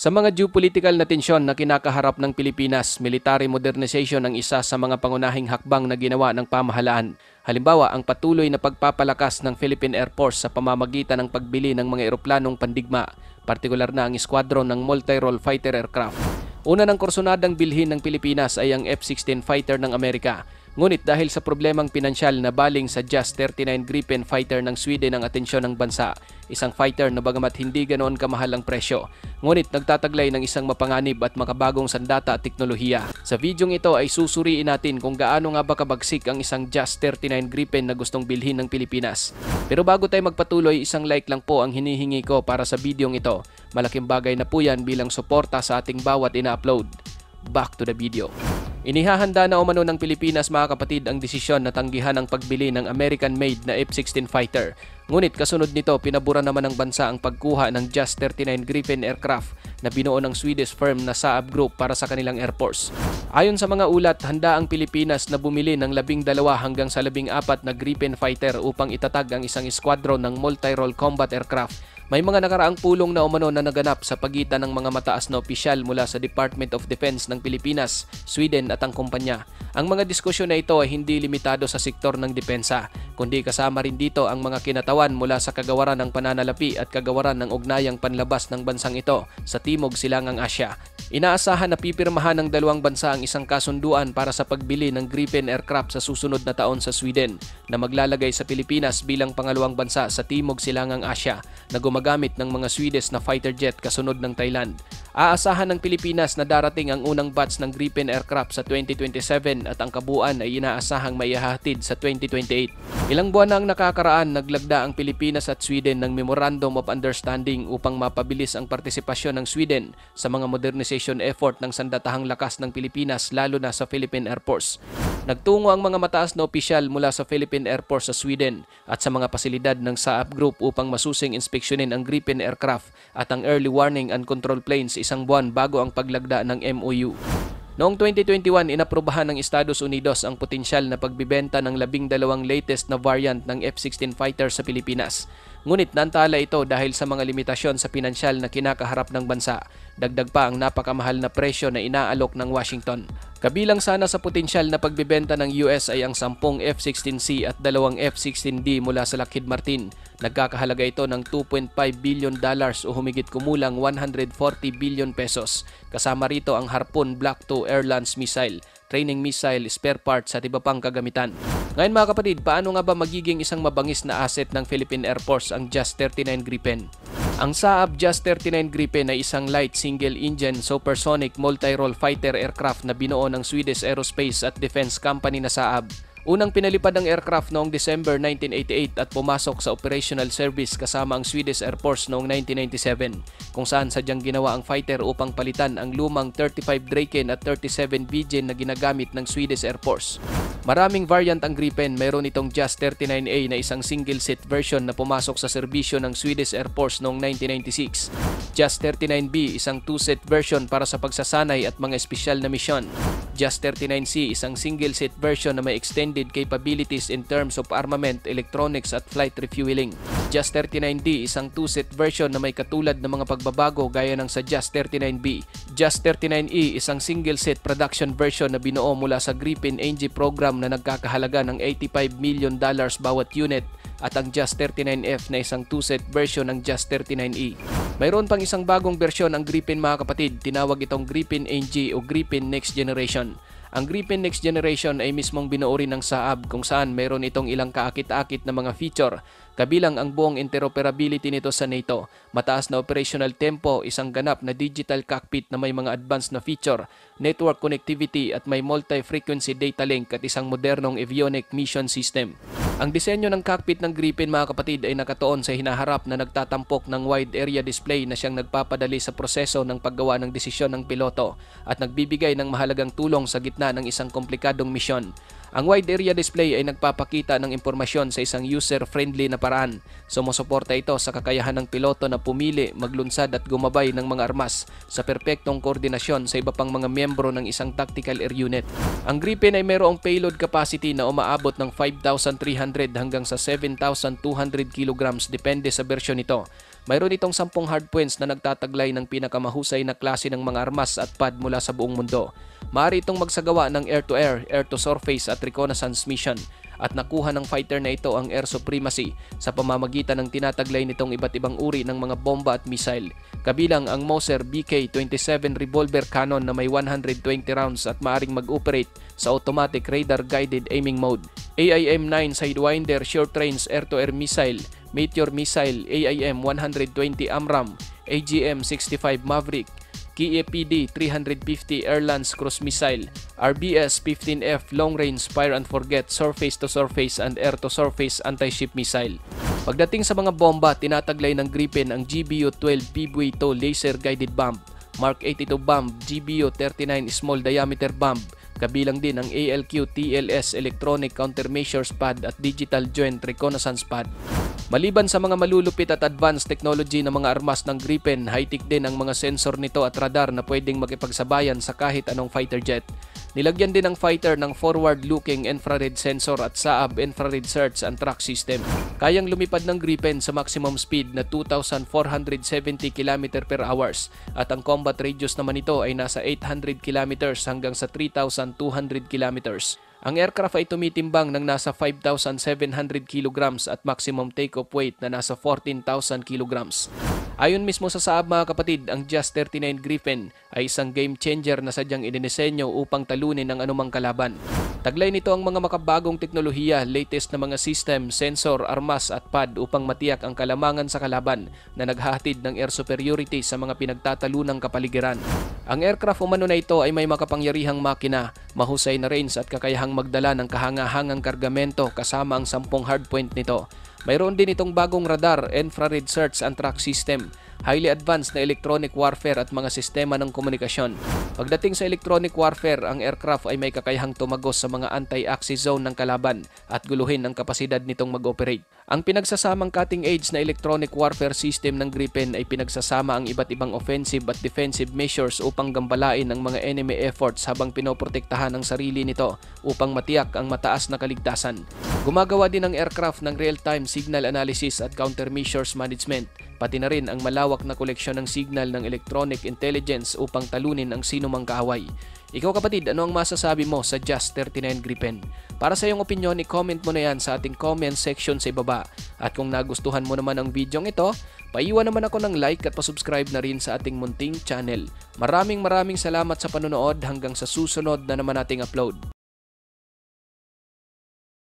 Sa mga geopolitical na tensyon na kinakaharap ng Pilipinas, military modernization ang isa sa mga pangunahing hakbang na ginawa ng pamahalaan. Halimbawa, ang patuloy na pagpapalakas ng Philippine Air Force sa pamamagitan ng pagbili ng mga eroplanong pandigma, partikular na ang squadron ng multi-role fighter aircraft. Una ng kursunadang bilhin ng Pilipinas ay ang F-16 fighter ng Amerika. Ngunit dahil sa problemang pinansyal na baling sa JAS-39 Gripen fighter ng Sweden ang atensyon ng bansa, isang fighter na bagamat hindi ganoon kamahal ang presyo, ngunit nagtataglay ng isang mapanganib at makabagong sandata at teknolohiya. Sa videong ito ay susuriin natin kung gaano nga ba kabagsik ang isang JAS-39 Gripen na gustong bilhin ng Pilipinas. Pero bago tayo magpatuloy, isang like lang po ang hinihingi ko para sa videong ito. Malaking bagay na po yan bilang suporta sa ating bawat ina-upload. Back to the video. Inihahanda na umano ng Pilipinas, mga kapatid, ang desisyon na tanggihan ang pagbili ng American-made na F-16 fighter. Ngunit kasunod nito, pinabura naman ng bansa ang pagkuha ng JAS-39 Gripen aircraft na binuo ng Swedish firm na Saab Group para sa kanilang Air Force. Ayon sa mga ulat, handa ang Pilipinas na bumili ng 12 hanggang sa 14 na Gripen fighter upang itatag ang isang squadron ng multi-role combat aircraft. May mga nakaraang pulong na umano na naganap sa pagitan ng mga mataas na opisyal mula sa Department of Defense ng Pilipinas, Sweden at ang kumpanya. Ang mga diskusyon na ito ay hindi limitado sa sektor ng depensa, kundi kasama rin dito ang mga kinatawan mula sa kagawaran ng pananalapi at kagawaran ng ugnayang panlabas ng bansang ito sa Timog Silangang Asya. Inaasahan na pipirmahan ng dalawang bansa ang isang kasunduan para sa pagbili ng Gripen aircraft sa susunod na taon sa Sweden na maglalagay sa Pilipinas bilang pangalawang bansa sa Timog Silangang Asya na gumagamit ng mga Swedish na fighter jet kasunod ng Thailand. Aasahan ng Pilipinas na darating ang unang batch ng Gripen aircraft sa 2027 at ang kabuuan ay inaasahang maihahatid sa 2028. Ilang buwan na ang nakakaraan, naglagda ang Pilipinas at Sweden ng Memorandum of Understanding upang mapabilis ang partisipasyon ng Sweden sa mga modernization effort ng sandatahang lakas ng Pilipinas, lalo na sa Philippine Air Force. Nagtungo ang mga mataas na opisyal mula sa Philippine Air Force sa Sweden at sa mga pasilidad ng Saab Group upang masusing inspeksyonin ang Gripen aircraft at ang early warning and control planes isang buwan bago ang paglagda ng MOU. Noong 2021, inaprubahan ng Estados Unidos ang potensyal na pagbibenta ng 12 latest na variant ng F-16 fighter sa Pilipinas. Ngunit nantala ito dahil sa mga limitasyon sa pinansyal na kinakaharap ng bansa. Dagdag pa ang napakamahal na presyo na inaalok ng Washington. Kabilang sana sa potensyal na pagbibenta ng US ay ang 10 F-16C at 2 F-16D mula sa Lockheed Martin. Nagkakahalaga ito ng $2.5 billion o humigit kumulang 140 billion pesos. Kasama rito ang Harpoon Block II air-launched missile, training missile, spare parts at iba pang kagamitan. Ngayon mga kapatid, paano nga ba magiging isang mabangis na asset ng Philippine Air Force ang JAS-39 Gripen? Ang Saab JAS-39 Gripen ay isang light single-engine supersonic multi-role fighter aircraft na binuo ng Swedish Aerospace at Defense Company na Saab. Unang pinalipad ang aircraft noong December 1988 at pumasok sa operational service kasama ang Swedish Air Force noong 1997, kung saan sadyang ginawa ang fighter upang palitan ang lumang 35 Draken at 37 Viggen na ginagamit ng Swedish Air Force. Maraming variant ang Gripen. Mayroon itong JAS-39A na isang single-seat version na pumasok sa serbisyo ng Swedish Air Force noong 1996. JAS-39B, isang two-seat version para sa pagsasanay at mga espesyal na misyon. JAS-39C, isang single-seat version na may extended capabilities in terms of armament, electronics at flight refueling. JAS-39D, isang two-seat version na may katulad ng mga pagbabago gaya ng sa JAS-39B. JAS-39E, isang single-seat production version na binuo mula sa Gripen NG program na nagkakahalaga ng $85 million bawat unit, at ang JAS-39F na isang two-seat version ng JAS-39E. Mayroon pang isang bagong bersyon ang Gripen mga kapatid, tinawag itong Gripen NG o Gripen Next Generation. Ang Gripen Next Generation ay mismong binuo rin ng Saab kung saan mayroon itong ilang kaakit-akit na mga feature, kabilang ang buong interoperability nito sa NATO, mataas na operational tempo, isang ganap na digital cockpit na may mga advanced na feature, network connectivity at may multi-frequency data link at isang modernong avionic mission system. Ang disenyo ng cockpit ng Gripen mga kapatid ay nakatuon sa hinaharap na nagtatampok ng wide area display na siyang nagpapadali sa proseso ng paggawa ng desisyon ng piloto at nagbibigay ng mahalagang tulong sa gitna ng isang komplikadong misyon. Ang wide area display ay nagpapakita ng impormasyon sa isang user-friendly na paraan. Sumusuporta ito sa kakayahan ng piloto na pumili, maglunsad at gumabay ng mga armas sa perpektong koordinasyon sa iba pang mga miyembro ng isang tactical air unit. Ang Gripen ay mayroong payload capacity na umaabot ng 5,300 hanggang sa 7,200 kilograms depende sa bersyon nito. Mayroon itong 10 hardpoints na nagtataglay ng pinakamahusay na klase ng mga armas at pad mula sa buong mundo. Maaari itong magsagawa ng air-to-air, air-to-surface at reconnaissance mission at nakuha ng fighter na ito ang air supremacy sa pamamagitan ng tinataglay nitong iba't ibang uri ng mga bomba at missile. Kabilang ang Moser BK-27 revolver cannon na may 120 rounds at maaring mag-operate sa automatic radar-guided aiming mode. AIM-9 Sidewinder short-range air-to-air missile, Meteor missile AIM-120 AMRAAM, AGM-65 Maverick, KEPD 350 Air-Lance Cruise Missile, RBS-15F Long Range Fire and Forget Surface-to-Surface and Air-to-Surface Anti-Ship Missile. Pagdating sa mga bomba, tinataglay ng Gripen ang GBU-12 PBU-2 Laser Guided Bomb, Mark 82 Bomb, GBU-39 Small Diameter Bomb, kabilang din ang ALQ-TLS Electronic Countermeasures Pad at Digital Joint Reconnaissance Pad. Maliban sa mga malulupit at advanced technology ng mga armas ng Gripen, high-tech din ang mga sensor nito at radar na pwedeng makipagsabayan sa kahit anong fighter jet. Nilagyan din ng fighter ng forward-looking infrared sensor at Saab infrared search and track system. Kayang lumipad ng Gripen sa maximum speed na 2,470 km/h at ang combat radius naman nito ay nasa 800 km hanggang sa 3,200 km. Ang aircraft ay tumitimbang ng nasa 5,700 kg at maximum takeoff weight na nasa 14,000 kg. Ayon mismo sa Saab mga kapatid, ang JAS-39 Gripen ay isang game changer na sadyang idinisenyo upang talunin ang anumang kalaban. Taglay nito ang mga makabagong teknolohiya, latest na mga system, sensor, armas at pad upang matiyak ang kalamangan sa kalaban na naghahatid ng air superiority sa mga pinagtatalunang kapaligiran. Ang aircraft umano na ito ay may makapangyarihang makina, mahusay na range at kakayahang magdala ng kahangahangang kargamento kasama ang 10 hardpoint nito. Mayroon din itong bagong radar, infrared search and track system, highly advanced na electronic warfare at mga sistema ng komunikasyon. Pagdating sa electronic warfare, ang aircraft ay may kakayahang tumagos sa mga anti-axis zone ng kalaban at guluhin ang kapasidad nitong mag-operate. Ang pinagsasamang cutting-edge na electronic warfare system ng Gripen ay pinagsasama ang iba't ibang offensive at defensive measures upang gambalain ang mga enemy efforts habang pinoprotektahan ang sarili nito upang matiyak ang mataas na kaligtasan. Gumagawa din ang aircraft ng real-time signal analysis at countermeasures management, pati na rin ang malawak na koleksyon ng signal ng electronic intelligence upang talunin ang sinumang kaaway. Ikaw kapatid, ano ang masasabi mo sa JAS-39 Gripen? Para sa iyong opinion, i-comment mo na yan sa ating comment section sa ibaba. At kung nagustuhan mo naman ang video ito, paiwan naman ako ng like at pasubscribe na rin sa ating munting channel. Maraming salamat sa panonood, hanggang sa susunod na naman nating upload.